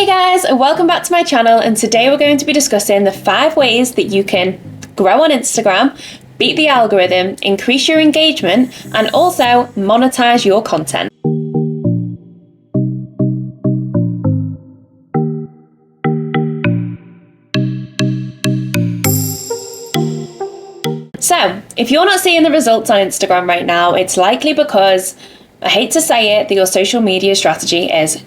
Hey guys, welcome back to my channel, and today we're going to be discussing the 5 ways that you can grow on Instagram, beat the algorithm, increase your engagement, and also monetize your content. So, if you're not seeing the results on Instagram right now, it's likely because, I hate to say it, that your social media strategy is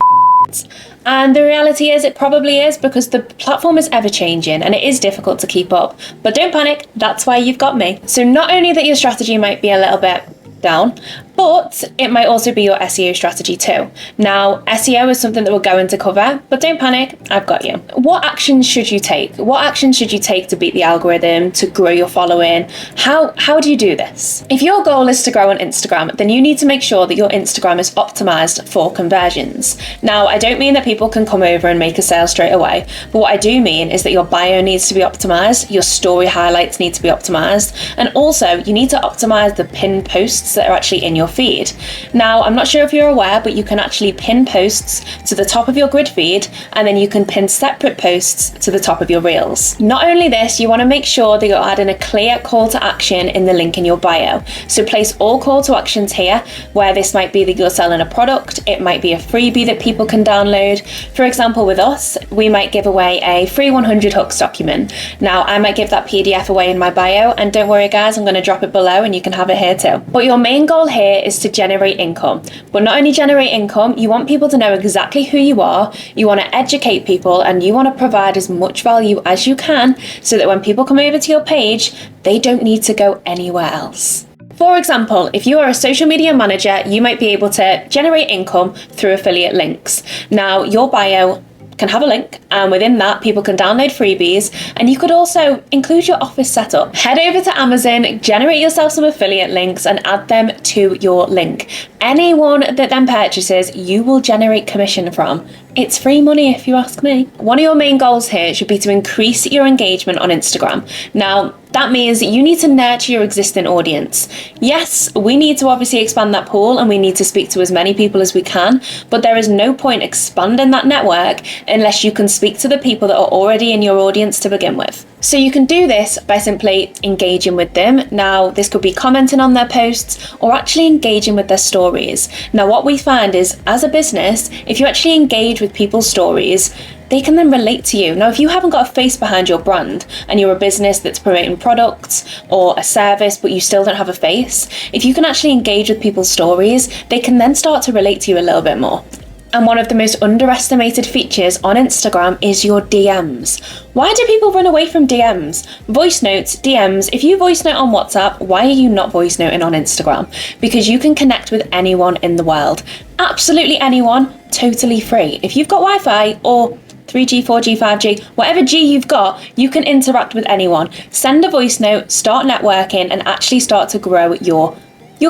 and the reality is it probably is, because the platform is ever changing and it is difficult to keep up. But don't panic, that's why you've got me. So not only that your strategy might be a little bit down, but it might also be your SEO strategy too. Now, SEO is something that we're going to cover, but don't panic, I've got you. What actions should you take? What actions should you take to beat the algorithm, to grow your following? How do you do this? If your goal is to grow on Instagram, then you need to make sure that your Instagram is optimized for conversions. Now, I don't mean that people can come over and make a sale straight away, but what I do mean is that your bio needs to be optimized, your story highlights need to be optimized, and also you need to optimize the pinned posts that are actually in your feed. Now, I'm not sure if you're aware, but you can actually pin posts to the top of your grid feed, and then you can pin separate posts to the top of your reels. Not only this, you want to make sure that you're adding a clear call to action in the link in your bio. So place all call to actions here, where this might be that you're selling a product, it might be a freebie that people can download. For example, with us, we might give away a free 100 hooks document. Now, I might give that PDF away in my bio, and don't worry guys, I'm going to drop it below and you can have it here too. But your main goal here is to generate income. But not only generate income, you want people to know exactly who you are, you want to educate people, and you want to provide as much value as you can so that when people come over to your page, they don't need to go anywhere else. For example, if you are a social media manager, you might be able to generate income through affiliate links. Now, your bio can have a link, and within that people can download freebies, and you could also include your office setup. Head over to Amazon, generate yourself some affiliate links and add them to your link. Anyone that then purchases, you will generate commission from. It's free money if you ask me. One of your main goals here should be to increase your engagement on Instagram. Now, that means you need to nurture your existing audience. Yes, we need to obviously expand that pool and we need to speak to as many people as we can, but there is no point expanding that network unless you can speak to the people that are already in your audience to begin with. So you can do this by simply engaging with them. Now, this could be commenting on their posts or actually engaging with their stories. Now, what we find is, as a business, if you actually engage with people's stories, they can then relate to you. Now, if you haven't got a face behind your brand and you're a business that's promoting products or a service, but you still don't have a face, if you can actually engage with people's stories, they can then start to relate to you a little bit more. And one of the most underestimated features on Instagram is your DMs. Why do people run away from DMs? Voice notes, DMs. If you voice note on WhatsApp, why are you not voice noting on Instagram? Because you can connect with anyone in the world. Absolutely anyone, totally free. If you've got Wi-Fi or 3G, 4G, 5G, whatever G you've got, you can interact with anyone. Send a voice note, start networking, and actually start to grow your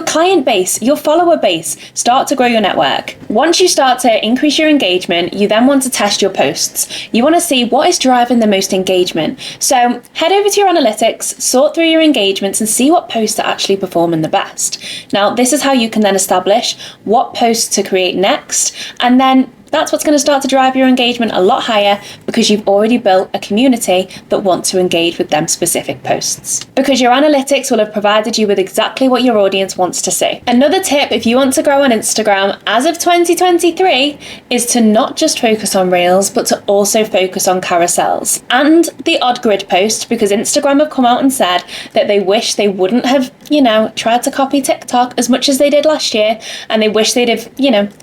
client base, your follower base. Start to grow your network. Once you start to increase your engagement, you then want to test your posts. You want to see what is driving the most engagement. So head over to your analytics, sort through your engagements and see what posts are actually performing the best. Now, this is how you can then establish what posts to create next, and then that's what's going to start to drive your engagement a lot higher, because you've already built a community that want to engage with them specific posts. Because your analytics will have provided you with exactly what your audience wants to see. Another tip, if you want to grow on Instagram as of 2023, is to not just focus on Reels, but to also focus on carousels and the odd grid post, because Instagram have come out and said that they wish they wouldn't have, tried to copy TikTok as much as they did last year, and they wish they'd have,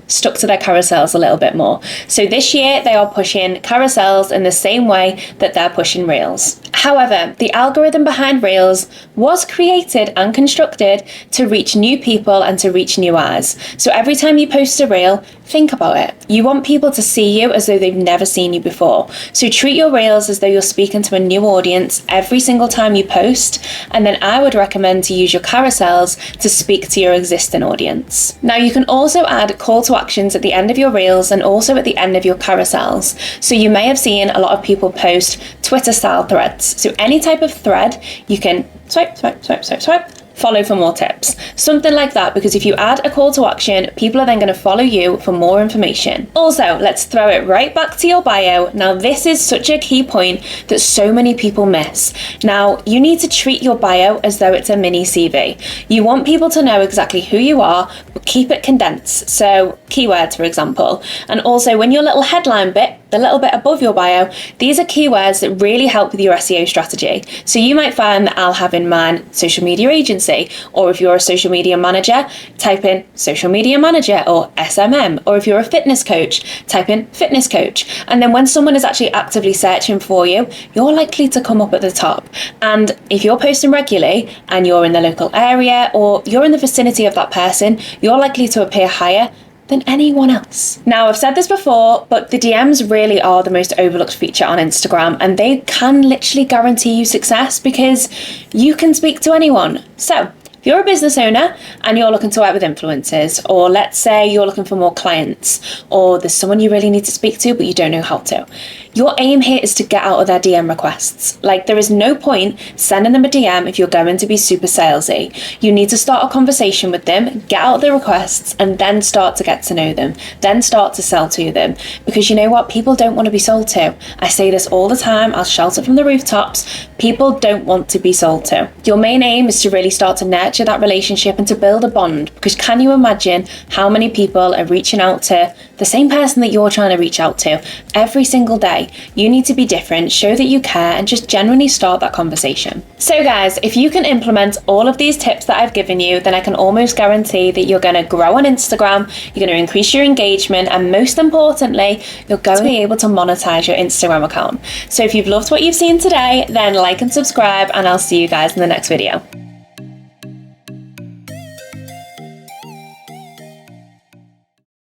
stuck to their carousels a little bit more. So this year they are pushing carousels in the same way that they're pushing Reels. However, the algorithm behind Reels was created and constructed to reach new people and to reach new eyes. So every time you post a Reel, think about it. You want people to see you as though they've never seen you before. So treat your Reels as though you're speaking to a new audience every single time you post. And then I would recommend to use your carousels to speak to your existing audience. Now, you can also add call to actions at the end of your Reels and also at the end of your carousels. So you may have seen a lot of people post Twitter style threads. So any type of thread, you can swipe, swipe, swipe, swipe, swipe, follow for more tips. Something like that, because if you add a call to action, people are then going to follow you for more information. Also, let's throw it right back to your bio. Now, this is such a key point that so many people miss. Now, you need to treat your bio as though it's a mini CV. You want people to know exactly who you are, but keep it condensed. So, keywords, for example. And also, when your little headline bit, the little bit above your bio, these are keywords that really help with your SEO strategy. So you might find that I'll have in mind social media agency, or if you're a social media manager, type in social media manager or SMM, or if you're a fitness coach, type in fitness coach. And then when someone is actually actively searching for you, you're likely to come up at the top. And if you're posting regularly and you're in the local area or you're in the vicinity of that person, you're likely to appear higher than anyone else. Now, I've said this before, but the DMs really are the most overlooked feature on Instagram, and they can literally guarantee you success because you can speak to anyone. So, if you're a business owner and you're looking to work with influencers, or let's say you're looking for more clients, or there's someone you really need to speak to but you don't know how to, your aim here is to get out of their DM requests. Like, there is no point sending them a DM if you're going to be super salesy. You need to start a conversation with them, get out the requests, and then start to get to know them, then start to sell to them. Because you know what? People don't want to be sold to. I say this all the time, I'll shout it from the rooftops. People don't want to be sold to. Your main aim is to really start to nurture that relationship and to build a bond. Because can you imagine how many people are reaching out to the same person that you're trying to reach out to every single day? You need to be different, show that you care, and just genuinely start that conversation. So guys, if you can implement all of these tips that I've given you, then I can almost guarantee that you're going to grow on Instagram, you're going to increase your engagement, and most importantly, you're going to be able to monetize your Instagram account. So if you've loved what you've seen today, then like and subscribe, and I'll see you guys in the next video.